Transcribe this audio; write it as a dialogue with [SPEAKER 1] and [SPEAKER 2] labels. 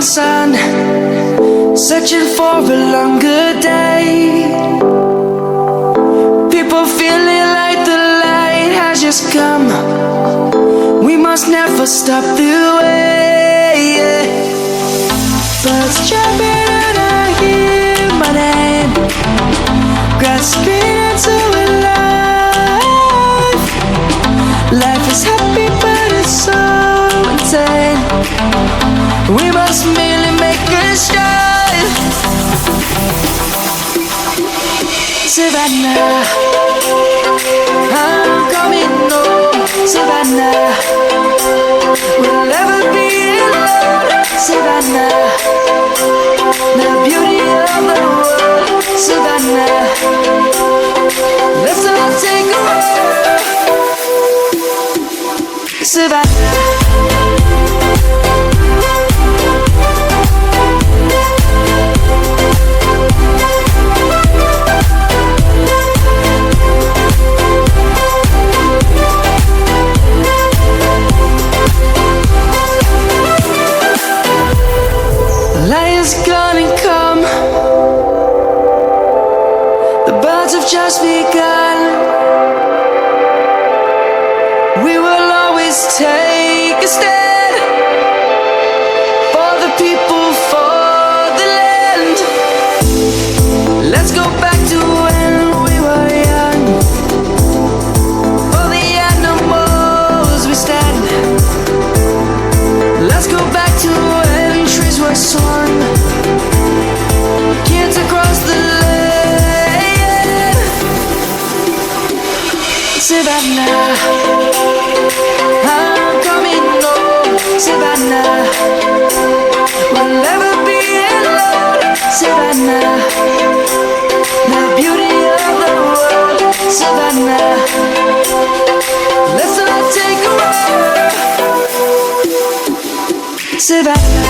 [SPEAKER 1] sun, searching for a longer day. People feeling like the light has just come. We must never stop the way. Birds jumping and I hear my name, grasping into a life. Life is happy but it's so insane. We must merely make a start. Savannah, I'm coming home. Savannah, we'll never be alone. Savannah, the beauty of the world. Savannah, let's all take a walk. Savannah. Lion's gonna come. The birds have just begun. We will always take a stand for the people, for the land. Let's go back to when we were young. For the animals we stand. Let's go back to when trees were swung. Kids across the land. Savannah, I'm coming home. Savannah, we'll never be alone. Savannah, the beauty of the world. Savannah, let's all take a walk. Savannah.